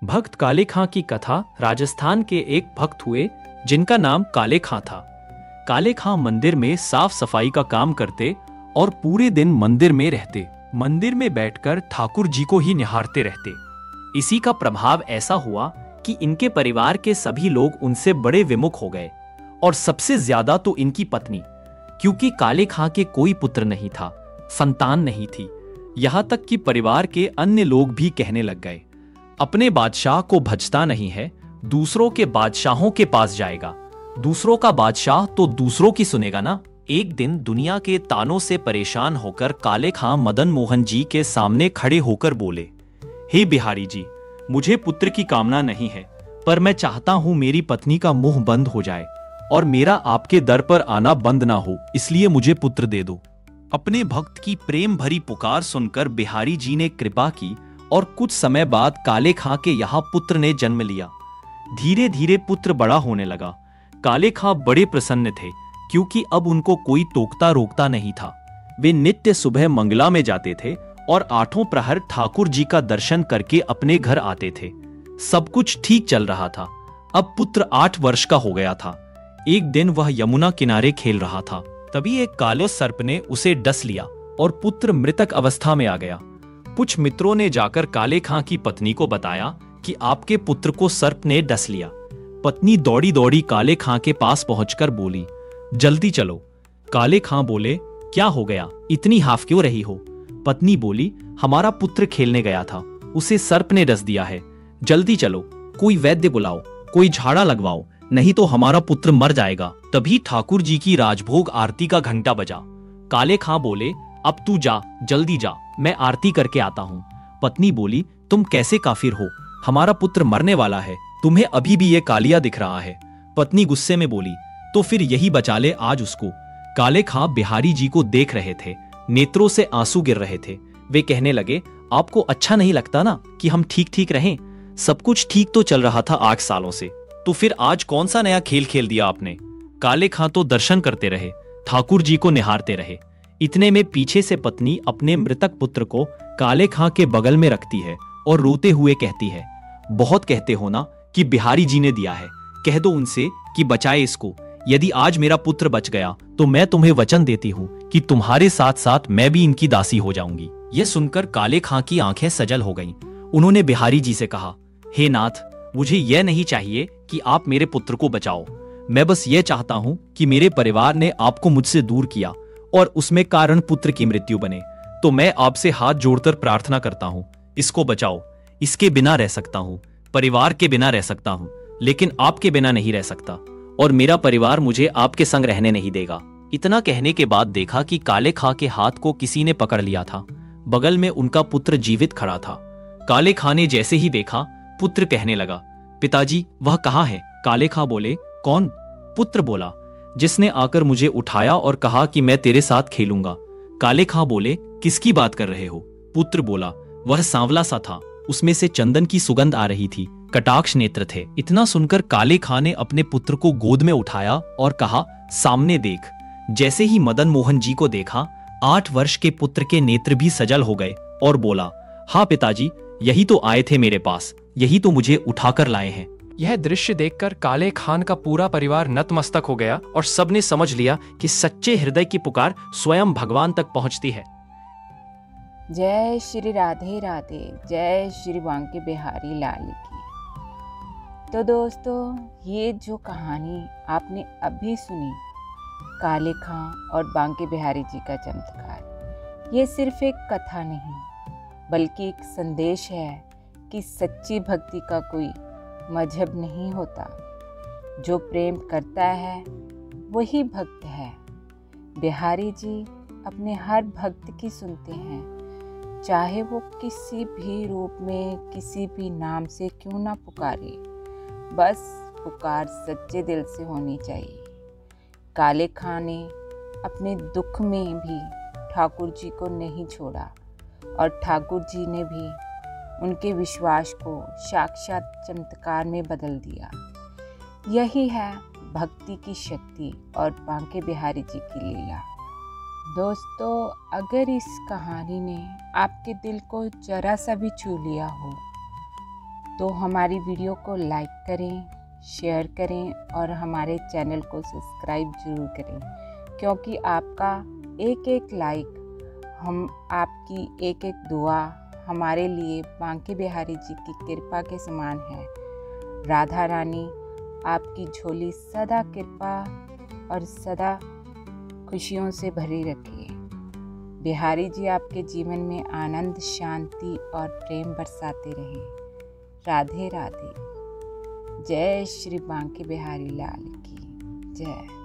भक्त काले खां की कथा। राजस्थान के एक भक्त हुए जिनका नाम काले खां था। काले खां मंदिर में साफ सफाई का काम करते और पूरे दिन मंदिर में रहते। मंदिर में बैठकर ठाकुर जी को ही निहारते रहते। इसी का प्रभाव ऐसा हुआ कि इनके परिवार के सभी लोग उनसे बड़े विमुख हो गए, और सबसे ज्यादा तो इनकी पत्नी, क्योंकि काले खां के कोई पुत्र नहीं था, संतान नहीं थी। यहां तक कि परिवार के अन्य लोग भी कहने लग गए, अपने बादशाह को भजता नहीं है, दूसरों के बादशाहों के पास जाएगा। दूसरों का बादशाह तो दूसरों की सुनेगा ना। एक दिन दुनिया के तानों से परेशान होकर काले खां मदन मोहन जी के सामने खड़े होकर बोले, हे बिहारी जी, मुझे पुत्र की कामना नहीं है, पर मैं चाहता हूं मेरी पत्नी का मुंह बंद हो जाए और मेरा आपके दर पर आना बंद ना हो, इसलिए मुझे पुत्र दे दो। अपने भक्त की प्रेम भरी पुकार सुनकर बिहारी जी ने कृपा की और कुछ समय बाद काले खां के यहाँ पुत्र ने जन्म लिया। धीरे धीरे पुत्र बड़ा होने लगा। काले खां बड़े प्रसन्न थे, क्योंकि अब उनको कोई टोकता रोकता नहीं था। वे नित्य सुबह मंगला में जाते थे और आठों प्रहर ठाकुर जी का दर्शन करके अपने घर आते थे। सब कुछ ठीक चल रहा था। अब पुत्र 8 वर्ष का हो गया था। एक दिन वह यमुना किनारे खेल रहा था, तभी एक काले सर्प ने उसे डस लिया और पुत्र मृतक अवस्था में आ गया। कुछ मित्रों ने जाकर काले खां की पत्नी को बताया कि आपके पुत्र को सर्प ने डस लिया। पत्नी दौड़ी दौड़ी काले खां के पास पहुंचकर बोली, जल्दी चलो। काले खां बोले, क्या हो गया, इतनी हाफ क्यों रही हो? पत्नी बोली, हमारा पुत्र खेलने गया था, उसे सर्प ने डस दिया है, जल्दी चलो, कोई वैद्य बुलाओ, कोई झाड़ा लगवाओ, नहीं तो हमारा पुत्र मर जाएगा। तभी ठाकुर जी की राजभोग आरती का घंटा बजा। काले खां बोले, अब तू जा, जल्दी जा, मैं आरती करके आता हूँ। पत्नी बोली, तुम कैसे काफिर हो, हमारा पुत्र मरने वाला है, तुम्हें अभी भी ये कालिया दिख रहा है। पत्नी गुस्से में बोली, तो फिर यही बचा ले आज उसको। काले खां बिहारी जी को देख रहे थे, नेत्रों से आंसू गिर रहे थे। वे कहने लगे, आपको अच्छा नहीं लगता ना कि हम ठीक ठीक रहें? सब कुछ ठीक तो चल रहा था 8 सालों से, तो फिर आज कौन सा नया खेल खेल दिया आपने? काले खां तो दर्शन करते रहे, ठाकुर जी को निहारते रहे। इतने में पीछे से पत्नी अपने मृतक पुत्र को काले खां के बगल में रखती है और रोते हुए कहती है, बहुत कहते हो ना कि बिहारी जी ने दिया है, कह दो उनसे कि बचाए इसको। यदि आज मेरा पुत्र बच गया तो मैं तुम्हें वचन देती हूँ कि तुम्हारे साथ साथ मैं भी इनकी दासी हो जाऊंगी। यह सुनकर काले खां की आंखें सजल हो गईं। उन्होंने बिहारी जी से कहा, हे नाथ, मुझे यह नहीं चाहिए कि आप मेरे पुत्र को बचाओ। मैं बस यह चाहता हूं कि मेरे परिवार ने आपको मुझसे दूर किया और उसमें कारण पुत्र की मृत्यु बने, तो मैं आपसे हाथ जोड़कर प्रार्थना करता हूं, इसको बचाओ। इसके बिना रह सकता हूं, परिवार के बिना रह सकता हूं, लेकिन आपके बिना नहीं रह सकता, और मेरा परिवार मुझे आपके संग रहने नहीं देगा। इतना कहने के बाद देखा कि काले खां के हाथ को किसी ने पकड़ लिया था। बगल में उनका पुत्र जीवित खड़ा था। काले खां ने जैसे ही देखा, पुत्र कहने लगा, पिताजी वह कहाँ है? काले खां बोले, कौन? पुत्र बोला, जिसने आकर मुझे उठाया और कहा कि मैं तेरे साथ खेलूंगा। काले खां बोले, किसकी बात कर रहे हो? पुत्र बोला, वह सांवला सा था, उसमें से चंदन की सुगंध आ रही थी, कटाक्ष नेत्र थे। इतना सुनकर काले खां ने अपने पुत्र को गोद में उठाया और कहा, सामने देख। जैसे ही मदन मोहन जी को देखा, 8 वर्ष के पुत्र के नेत्र भी सजल हो गए और बोला, हाँ पिताजी, यही तो आए थे मेरे पास, यही तो मुझे उठाकर लाए हैं। यह दृश्य देखकर काले खान का पूरा परिवार नतमस्तक हो गया और सबने समझ लिया कि सच्चे हृदय की पुकार स्वयं भगवान तक पहुंचती है। जय श्री राधे राधे, जय श्री बांके बिहारी लाल की। तो दोस्तों, ये जो कहानी आपने अभी सुनी, काले खां और बांके बिहारी जी का चमत्कार, ये सिर्फ एक कथा नहीं बल्कि एक संदेश है कि सच्ची भक्ति का कोई मजहब नहीं होता। जो प्रेम करता है वही भक्त है। बिहारी जी अपने हर भक्त की सुनते हैं, चाहे वो किसी भी रूप में, किसी भी नाम से क्यों ना पुकारे, बस पुकार सच्चे दिल से होनी चाहिए। काले खां ने अपने दुख में भी ठाकुर जी को नहीं छोड़ा और ठाकुर जी ने भी उनके विश्वास को साक्षात चमत्कार में बदल दिया। यही है भक्ति की शक्ति और बांके बिहारी जी की लीला। दोस्तों, अगर इस कहानी ने आपके दिल को जरा सा भी छू लिया हो तो हमारी वीडियो को लाइक करें, शेयर करें और हमारे चैनल को सब्सक्राइब जरूर करें, क्योंकि आपका एक एक लाइक, हम आपकी एक एक दुआ हमारे लिए बांके बिहारी जी की कृपा के समान है। राधा रानी आपकी झोली सदा कृपा और सदा खुशियों से भरी रखे। बिहारी जी आपके जीवन में आनंद, शांति और प्रेम बरसाते रहे। राधे राधे। जय श्री बांके बिहारी लाल की जय।